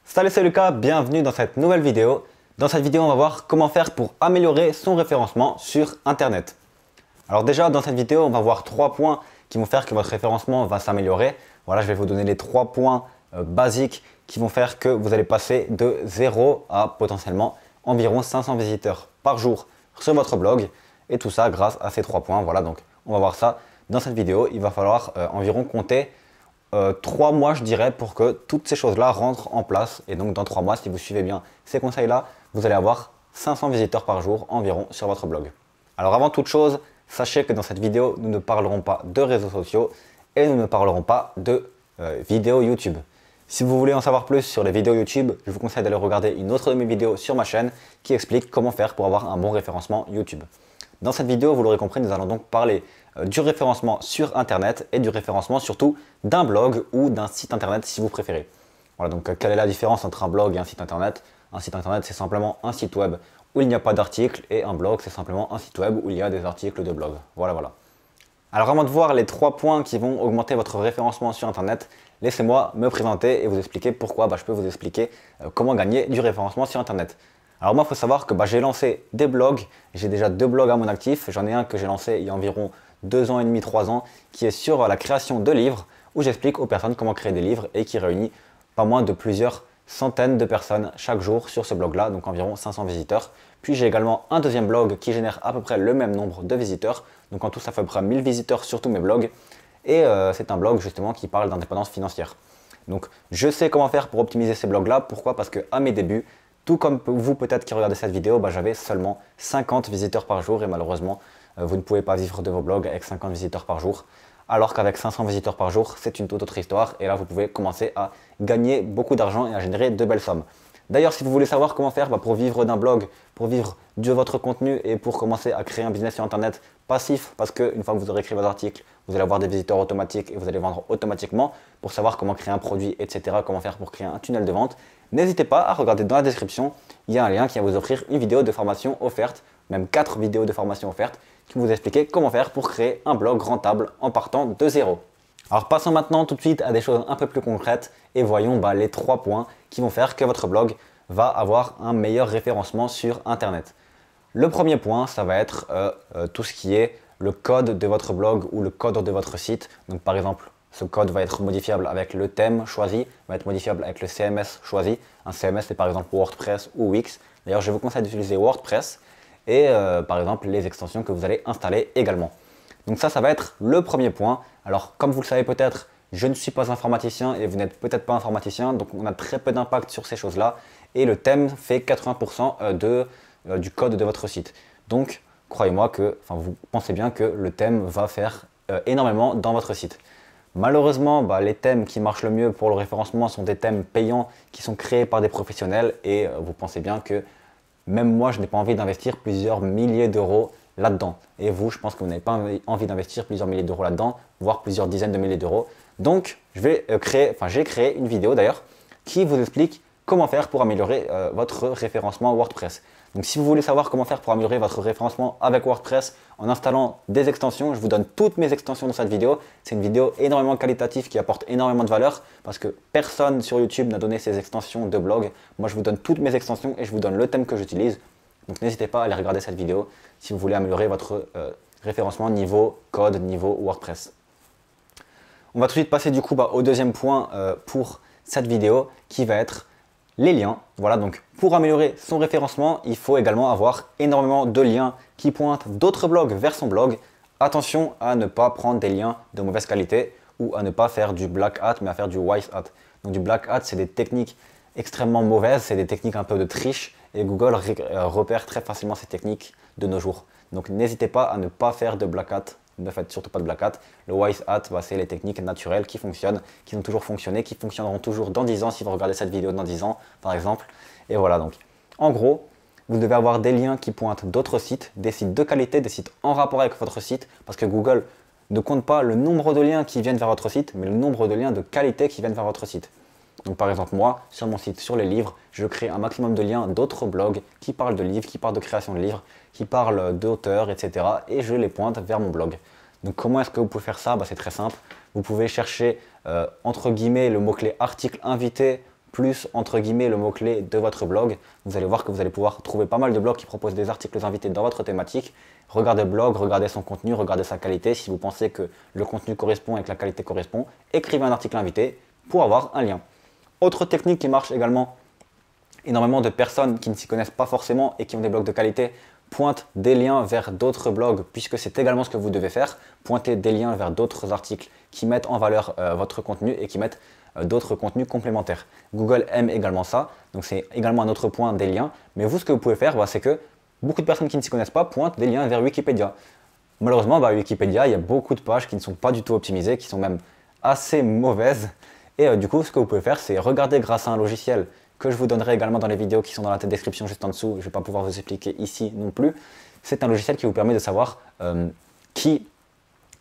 Salut, c'est Lucas, bienvenue dans cette nouvelle vidéo. Dans cette vidéo, on va voir comment faire pour améliorer son référencement sur Internet. Alors déjà, dans cette vidéo, on va voir 3 points qui vont faire que votre référencement va s'améliorer. Voilà, je vais vous donner les 3 points basiques qui vont faire que vous allez passer de 0 à potentiellement environ 500 visiteurs par jour sur votre blog. Et tout ça grâce à ces 3 points. Voilà, donc on va voir ça dans cette vidéo. Il va falloir environ compter 3 mois, je dirais, pour que toutes ces choses-là rentrent en place. Et donc, dans 3 mois, si vous suivez bien ces conseils-là, vous allez avoir 500 visiteurs par jour environ sur votre blog. Alors, avant toute chose, sachez que dans cette vidéo, nous ne parlerons pas de réseaux sociaux et nous ne parlerons pas de vidéos YouTube. Si vous voulez en savoir plus sur les vidéos YouTube, je vous conseille d'aller regarder une autre de mes vidéos sur ma chaîne qui explique comment faire pour avoir un bon référencement YouTube. Dans cette vidéo, vous l'aurez compris, nous allons donc parler du référencement sur Internet et du référencement surtout d'un blog ou d'un site Internet si vous préférez. Voilà, donc quelle est la différence entre un blog et un site Internet? Un site Internet, c'est simplement un site web où il n'y a pas d'articles et un blog, c'est simplement un site web où il y a des articles de blog. Voilà. Alors avant de voir les 3 points qui vont augmenter votre référencement sur Internet, laissez-moi me présenter et vous expliquer pourquoi je peux vous expliquer comment gagner du référencement sur Internet. Alors moi, il faut savoir que j'ai lancé des blogs, j'ai déjà 2 blogs à mon actif. J'en ai un que j'ai lancé il y a environ 2 ans et demi, 3 ans, qui est sur la création de livres, où j'explique aux personnes comment créer des livres et qui réunit pas moins de plusieurs centaines de personnes chaque jour sur ce blog-là, donc environ 500 visiteurs. Puis j'ai également un deuxième blog qui génère à peu près le même nombre de visiteurs, donc en tout ça fait à peu près 1000 visiteurs sur tous mes blogs. Et c'est un blog justement qui parle d'indépendance financière. Donc je sais comment faire pour optimiser ces blogs-là. Pourquoi? Parce qu'à mes débuts, tout comme vous peut-être qui regardez cette vidéo, j'avais seulement 50 visiteurs par jour et malheureusement, vous ne pouvez pas vivre de vos blogs avec 50 visiteurs par jour. Alors qu'avec 500 visiteurs par jour, c'est une toute autre histoire et là, vous pouvez commencer à gagner beaucoup d'argent et à générer de belles sommes. D'ailleurs, si vous voulez savoir comment faire pour vivre d'un blog, pour vivre de votre contenu et pour commencer à créer un business sur Internet passif, parce qu'une fois que vous aurez écrit vos articles, vous allez avoir des visiteurs automatiques et vous allez vendre automatiquement, pour savoir comment créer un produit, etc., comment faire pour créer un tunnel de vente, n'hésitez pas à regarder dans la description, il y a un lien qui va vous offrir une vidéo de formation offerte, même 4 vidéos de formation offertes, qui vont vous expliquer comment faire pour créer un blog rentable en partant de zéro. Alors passons maintenant tout de suite à des choses un peu plus concrètes et voyons les 3 points qui vont faire que votre blog va avoir un meilleur référencement sur Internet. Le premier point, ça va être tout ce qui est le code de votre blog ou le code de votre site. Donc par exemple, ce code va être modifiable avec le thème choisi, va être modifiable avec le CMS choisi. Un CMS, c'est par exemple WordPress ou Wix. D'ailleurs, je vous conseille d'utiliser WordPress et par exemple les extensions que vous allez installer également. Donc ça va être le premier point. Alors comme vous le savez peut-être, je ne suis pas informaticien et vous n'êtes peut-être pas informaticien, donc on a très peu d'impact sur ces choses-là. Et le thème fait 80% du code de votre site. Donc croyez-moi que, vous pensez bien que le thème va faire énormément dans votre site. Malheureusement, les thèmes qui marchent le mieux pour le référencement sont des thèmes payants qui sont créés par des professionnels et vous pensez bien que même moi, je n'ai pas envie d'investir plusieurs milliers d'euros là-dedans. Et vous, je pense que vous n'avez pas envie d'investir plusieurs milliers d'euros là-dedans, voire plusieurs dizaines de milliers d'euros. Donc, j'ai créé une vidéo d'ailleurs qui vous explique comment faire pour améliorer votre référencement WordPress. Donc si vous voulez savoir comment faire pour améliorer votre référencement avec WordPress en installant des extensions, je vous donne toutes mes extensions dans cette vidéo. C'est une vidéo énormément qualitative qui apporte énormément de valeur parce que personne sur YouTube n'a donné ces extensions de blog. Moi, je vous donne toutes mes extensions et je vous donne le thème que j'utilise. Donc n'hésitez pas à aller regarder cette vidéo si vous voulez améliorer votre référencement niveau code, niveau WordPress. On va tout de suite passer du coup au deuxième point pour cette vidéo qui va être les liens. Voilà, donc pour améliorer son référencement, il faut également avoir énormément de liens qui pointent d'autres blogs vers son blog. Attention à ne pas prendre des liens de mauvaise qualité ou à ne pas faire du black hat mais à faire du white hat. Donc du black hat, c'est des techniques extrêmement mauvaises, c'est des techniques un peu de triche et Google repère très facilement ces techniques de nos jours. Donc n'hésitez pas à ne pas faire de black hat. Ne faites surtout pas de black hat. Le white hat, c'est les techniques naturelles qui fonctionnent, qui ont toujours fonctionné, qui fonctionneront toujours dans 10 ans si vous regardez cette vidéo dans 10 ans, par exemple. Et voilà, donc en gros, vous devez avoir des liens qui pointent d'autres sites, des sites de qualité, des sites en rapport avec votre site, parce que Google ne compte pas le nombre de liens qui viennent vers votre site, mais le nombre de liens de qualité qui viennent vers votre site. Donc par exemple, moi, sur mon site, sur les livres, je crée un maximum de liens d'autres blogs qui parlent de livres, qui parlent de création de livres, qui parlent d'auteurs, etc. Et je les pointe vers mon blog. Donc comment est-ce que vous pouvez faire ça? C'est très simple. Vous pouvez chercher entre guillemets le mot-clé article invité plus entre guillemets le mot-clé de votre blog, vous allez voir que vous allez pouvoir trouver pas mal de blogs qui proposent des articles invités dans votre thématique. Regardez le blog, regardez son contenu, regardez sa qualité. Si vous pensez que le contenu correspond et que la qualité correspond, écrivez un article invité pour avoir un lien. Autre technique qui marche également, énormément de personnes qui ne s'y connaissent pas forcément et qui ont des blogs de qualité pointent des liens vers d'autres blogs, puisque c'est également ce que vous devez faire, pointer des liens vers d'autres articles qui mettent en valeur votre contenu et qui mettent d'autres contenus complémentaires. Google aime également ça, donc c'est également un autre point des liens. Mais vous, ce que vous pouvez faire, c'est que beaucoup de personnes qui ne s'y connaissent pas pointent des liens vers Wikipédia. Malheureusement, Wikipédia, il y a beaucoup de pages qui ne sont pas du tout optimisées, qui sont même assez mauvaises. Et du coup, ce que vous pouvez faire, c'est regarder grâce à un logiciel que je vous donnerai également dans les vidéos qui sont dans la description juste en dessous. Je ne vais pas pouvoir vous expliquer ici non plus. C'est un logiciel qui vous permet de savoir qui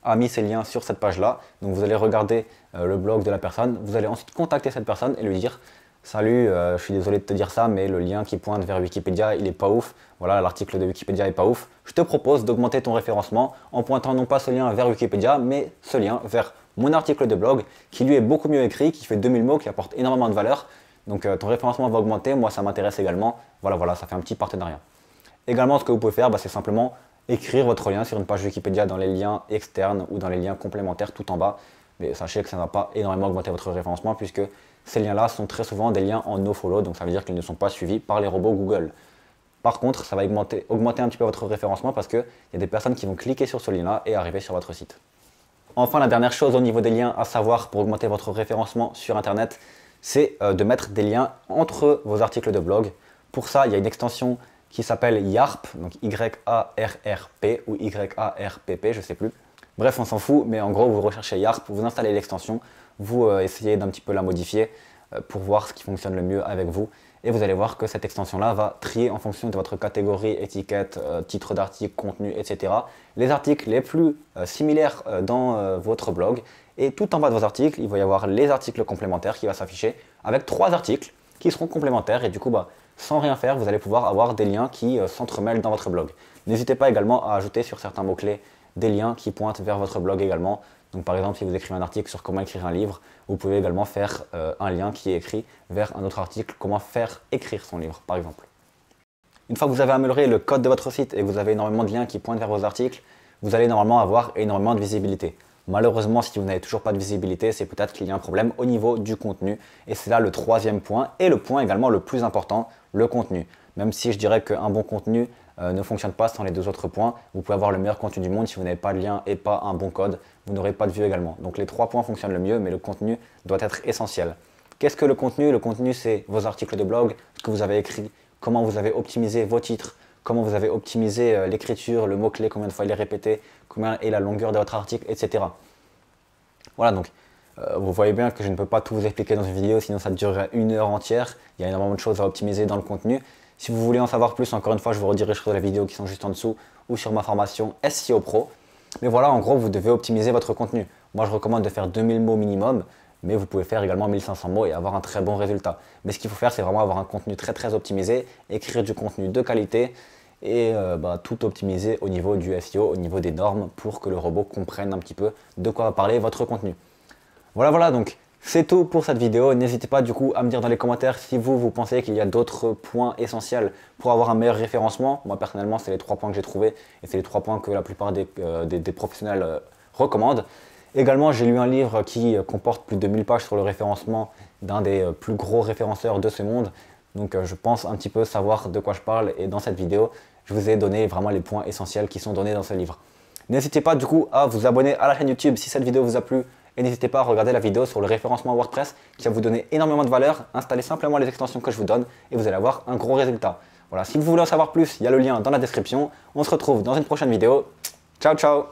a mis ces liens sur cette page-là. Donc vous allez regarder le blog de la personne. Vous allez ensuite contacter cette personne et lui dire « Salut, je suis désolé de te dire ça, mais le lien qui pointe vers Wikipédia, il n'est pas ouf. Voilà, l'article de Wikipédia n'est pas ouf. Je te propose d'augmenter ton référencement en pointant non pas ce lien vers Wikipédia, mais ce lien vers mon article de blog qui lui est beaucoup mieux écrit, qui fait 2000 mots, qui apporte énormément de valeur. Donc ton référencement va augmenter, moi ça m'intéresse également. Voilà, ça fait un petit partenariat. » Également, ce que vous pouvez faire, c'est simplement écrire votre lien sur une page Wikipédia dans les liens externes ou dans les liens complémentaires tout en bas. Mais sachez que ça ne va pas énormément augmenter votre référencement puisque ces liens-là sont très souvent des liens en nofollow, donc ça veut dire qu'ils ne sont pas suivis par les robots Google. Par contre, ça va augmenter un petit peu votre référencement parce qu'il y a des personnes qui vont cliquer sur ce lien-là et arriver sur votre site. Enfin, la dernière chose au niveau des liens à savoir pour augmenter votre référencement sur Internet, c'est de mettre des liens entre vos articles de blog. Pour ça, il y a une extension qui s'appelle YARP, donc Y-A-R-R-P ou Y-A-R-P-P, je ne sais plus. Bref, on s'en fout, mais en gros, vous recherchez YARP, vous installez l'extension, vous essayez d'un petit peu la modifier pour voir ce qui fonctionne le mieux avec vous. Et vous allez voir que cette extension-là va trier en fonction de votre catégorie, étiquette, titre d'article, contenu, etc. les articles les plus similaires dans votre blog. Et tout en bas de vos articles, il va y avoir les articles complémentaires qui vont s'afficher avec 3 articles qui seront complémentaires. Et du coup, sans rien faire, vous allez pouvoir avoir des liens qui s'entremêlent dans votre blog. N'hésitez pas également à ajouter sur certains mots-clés des liens qui pointent vers votre blog également. Donc par exemple, si vous écrivez un article sur comment écrire un livre, vous pouvez également faire un lien qui est écrit vers un autre article, comment faire écrire son livre par exemple. Une fois que vous avez amélioré le code de votre site et que vous avez énormément de liens qui pointent vers vos articles, vous allez normalement avoir énormément de visibilité. Malheureusement, si vous n'avez toujours pas de visibilité, c'est peut-être qu'il y a un problème au niveau du contenu. Et c'est là le 3e point et le point également le plus important, le contenu. Même si je dirais qu'un bon contenu ne fonctionne pas sans les 2 autres points, vous pouvez avoir le meilleur contenu du monde, si vous n'avez pas de lien et pas un bon code, vous n'aurez pas de vue également. Donc les 3 points fonctionnent le mieux, mais le contenu doit être essentiel. Qu'est-ce que le contenu? Le contenu, c'est vos articles de blog, ce que vous avez écrit, comment vous avez optimisé vos titres, comment vous avez optimisé l'écriture, le mot-clé, combien de fois il est répété, combien est la longueur de votre article, etc. Voilà, donc vous voyez bien que je ne peux pas tout vous expliquer dans une vidéo, sinon ça durerait 1 heure entière. Il y a énormément de choses à optimiser dans le contenu. Si vous voulez en savoir plus, encore une fois, je vous redirige sur les vidéos qui sont juste en dessous ou sur ma formation SEO Pro. Mais voilà, en gros, vous devez optimiser votre contenu. Moi, je recommande de faire 2000 mots minimum, mais vous pouvez faire également 1500 mots et avoir un très bon résultat. Mais ce qu'il faut faire, c'est vraiment avoir un contenu très optimisé, écrire du contenu de qualité et tout optimiser au niveau du SEO, au niveau des normes pour que le robot comprenne un petit peu de quoi va parler votre contenu. Voilà, donc c'est tout pour cette vidéo. N'hésitez pas du coup à me dire dans les commentaires si vous pensez qu'il y a d'autres points essentiels pour avoir un meilleur référencement. Moi personnellement, c'est les 3 points que j'ai trouvés et c'est les 3 points que la plupart des professionnels recommandent. Également, j'ai lu un livre qui comporte plus de 1000 pages sur le référencement d'un des plus gros référenceurs de ce monde. Donc je pense un petit peu savoir de quoi je parle et dans cette vidéo, je vous ai donné vraiment les points essentiels qui sont donnés dans ce livre. N'hésitez pas du coup à vous abonner à la chaîne YouTube si cette vidéo vous a plu et n'hésitez pas à regarder la vidéo sur le référencement WordPress qui va vous donner énormément de valeur. Installez simplement les extensions que je vous donne et vous allez avoir un gros résultat. Voilà, si vous voulez en savoir plus, il y a le lien dans la description. On se retrouve dans une prochaine vidéo. Ciao, ciao!